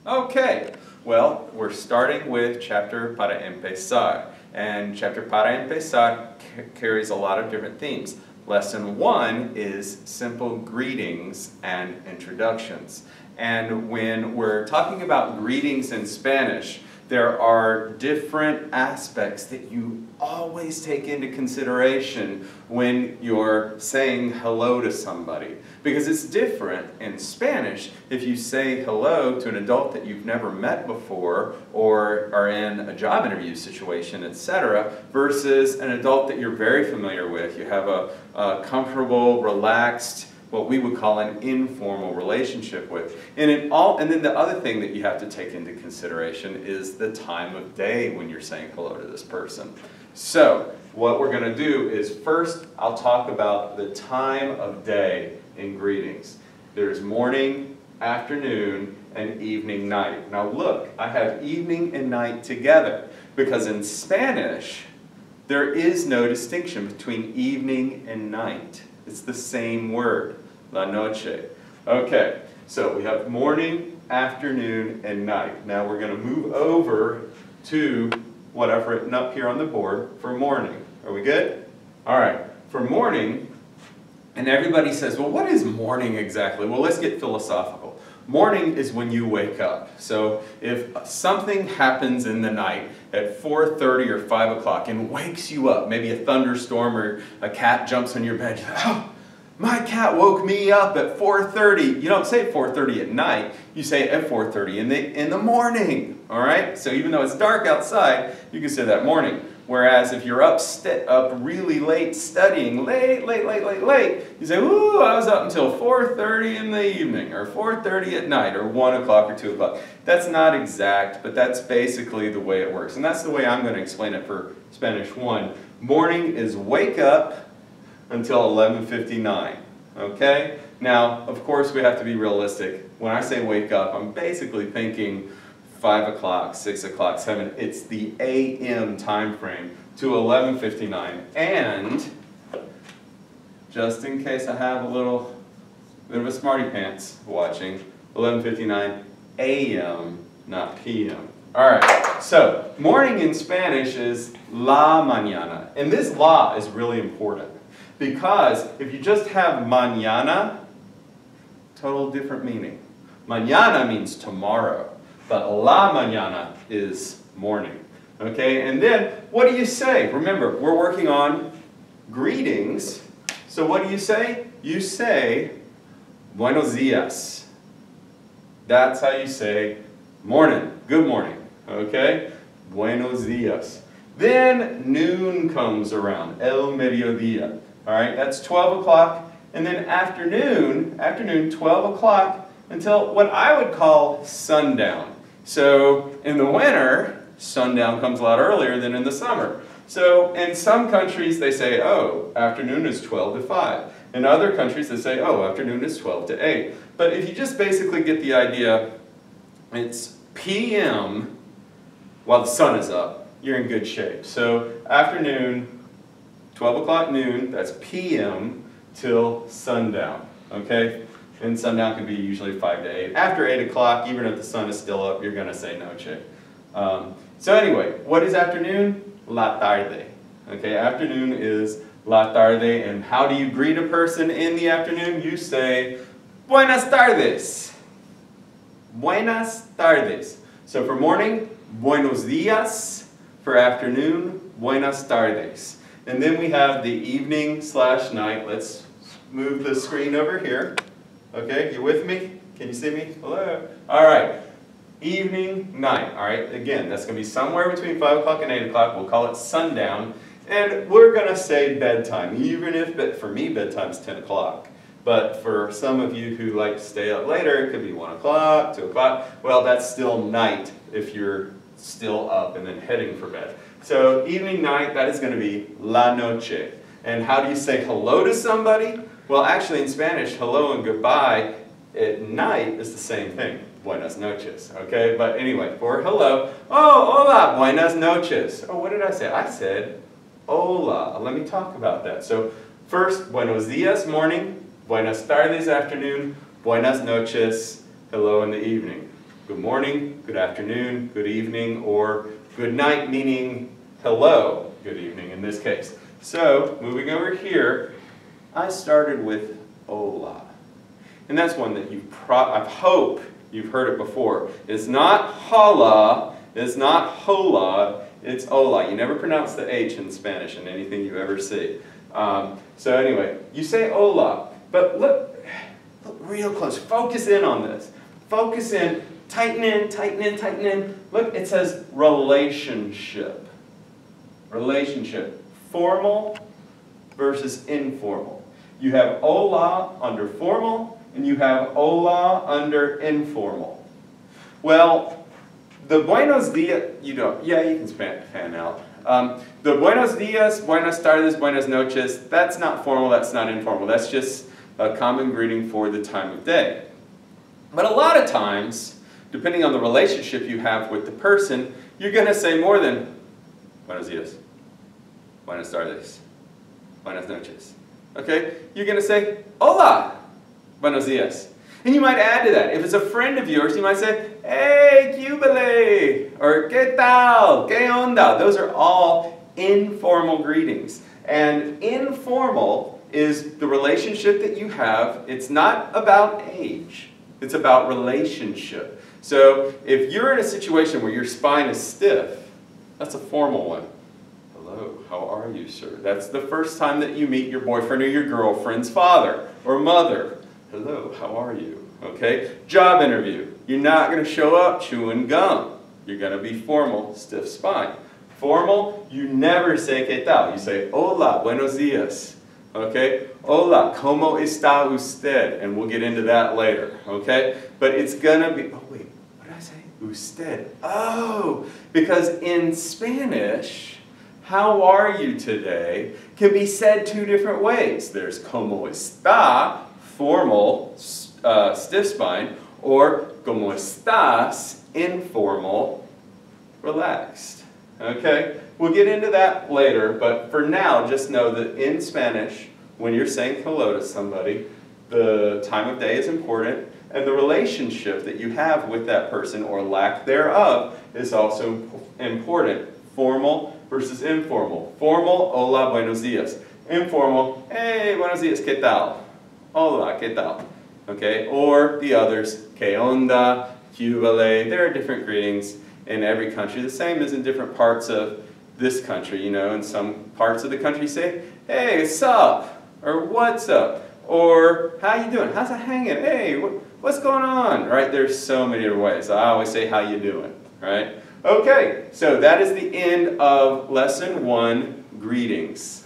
Okay, well, we're starting with chapter Para Empezar. And chapter Para Empezar carries a lot of different themes. Lesson 1 is simple greetings and introductions. And when we're talking about greetings in Spanish, there are different aspects that you always take into consideration when you're saying hello to somebody. Because it's different in Spanish if you say hello to an adult that you've never met before or are in a job interview situation, etc., versus an adult that you're very familiar with. You have a comfortable, relaxed, what we would call an informal relationship with. And then the other thing that you have to take into consideration is the time of day when you're saying hello to this person. So what we're going to do is first I'll talk about the time of day in greetings. There's morning, afternoon, and evening, night. Now look, I have evening and night together because in Spanish there is no distinction between evening and night. It's the same word, la noche. Okay, so we have morning, afternoon, and night. Now we're going to move over to what I've written up here on the board for morning. Are we good? All right, for morning, and everybody says, well, what is morning exactly? Well, let's get philosophical. Morning is when you wake up. So if something happens in the night at 4:30 or 5 o'clock and wakes you up, maybe a thunderstorm or a cat jumps on your bed, you're like, oh, my cat woke me up at 4:30. You don't say 4:30 at night, you say at 4:30 in the morning, all right? So even though it's dark outside, you can say that morning. Whereas if you're up really late studying, late, you say, ooh, I was up until 4:30 in the evening, or 4:30 at night, or 1 o'clock or 2 o'clock. That's not exact, but that's basically the way it works. And that's the way I'm going to explain it for Spanish 1. Morning is wake up until 11:59, okay? Now, of course, we have to be realistic. When I say wake up, I'm basically thinking 5 o'clock, 6 o'clock, 7. It's the AM time frame to 11:59. And just in case I have a little bit of a smarty pants watching, 11:59 AM, not PM. All right, so morning in Spanish is la mañana. And this la is really important because if you just have mañana, total different meaning. Mañana means tomorrow. But la mañana is morning, okay? And then, what do you say? Remember, we're working on greetings. So what do you say? You say, buenos días. That's how you say morning, good morning, okay? Buenos días. Then noon comes around, el mediodía, all right? That's 12 o'clock. And then afternoon, 12 o'clock, until what I would call sundown. So in the winter, sundown comes a lot earlier than in the summer. So in some countries they say, oh, afternoon is 12 to 5. In other countries they say, oh, afternoon is 12 to 8. But if you just basically get the idea, it's PM while the sun is up, you're in good shape. So afternoon, 12 o'clock noon, that's PM till sundown, okay? And sundown can be usually 5 to 8. After 8 o'clock, even if the sun is still up, you're going to say noche. So anyway, what is afternoon? La tarde. Okay, afternoon is la tarde. And how do you greet a person in the afternoon? You say, buenas tardes. Buenas tardes. So for morning, buenos días. For afternoon, buenas tardes. And then we have the evening/night. Let's move the screen over here. Okay, you with me? Can you see me? Hello? All right. Evening, night. All right, again, that's going to be somewhere between 5 o'clock and 8 o'clock. We'll call it sundown. And we're going to say bedtime, even if, for me, bedtime's 10 o'clock. But for some of you who like to stay up later, it could be 1 o'clock, 2 o'clock. Well, that's still night if you're still up and then heading for bed. So evening, night, that is going to be la noche. And how do you say hello to somebody? Well, actually in Spanish, hello and goodbye at night is the same thing. Buenas noches, okay? But anyway, for hello, oh, hola, buenas noches. Oh, what did I say? I said hola. Let me talk about that. So first, buenos días, morning. Buenas tardes, afternoon. Buenas noches, hello in the evening. good morning, good afternoon, good evening, or good night, meaning hello, good evening in this case. So, moving over here, I started with hola. And that's one that I hope you've heard it before. It's not hola, it's not hola, it's hola. You never pronounce the H in Spanish in anything you ever see. So anyway, you say hola, but look real close. Focus in on this. Focus in, tighten in, tighten in, tighten in. Look, it says relationship. Relationship. Formal versus informal. You have hola under formal, and you have hola under informal. Well, the buenos dias, you can fan out. The buenos dias, buenas tardes, buenas noches, that's not formal, that's not informal. That's just a common greeting for the time of day. But a lot of times, depending on the relationship you have with the person, you're going to say more than buenos dias, buenas tardes, buenas noches. Okay? You're going to say hola, buenos dias. And you might add to that. If it's a friend of yours, you might say, hey, cubile, or ¿qué tal? ¿Qué onda? Those are all informal greetings. And informal is the relationship that you have. It's not about age. It's about relationship. So if you're in a situation where your spine is stiff, that's a formal one. Hello, how are you, sir? That's the first time that you meet your boyfriend or your girlfriend's father or mother. Hello, how are you? Okay? Job interview. You're not going to show up chewing gum. You're going to be formal, stiff spine. Formal, you never say ¿qué tal? You say hola, buenos días. Okay? Hola, ¿cómo está usted? And we'll get into that later. Okay? But it's going to be, oh wait, what did I say? Usted. Oh, because in Spanish, how are you today can be said two different ways. There's ¿cómo está? Formal, stiff spine, or ¿cómo estás? Informal, relaxed. Okay? We'll get into that later, but for now, just know that in Spanish, when you're saying hello to somebody, the time of day is important, and the relationship that you have with that person, or lack thereof, is also important. Formal versus informal. Formal, hola, buenos días. Informal, hey, buenos días, ¿qué tal? Hola, ¿qué tal? Okay, or the others, ¿qué onda? Cubile. There are different greetings in every country, the same as in different parts of this country. You know, in some parts of the country say, hey, what's up? Or what's up? Or how you doing? How's it hanging? Hey, what's going on? Right? There's so many different ways. I always say, how you doing? Right? Okay, so that is the end of Lesson 1, Greetings.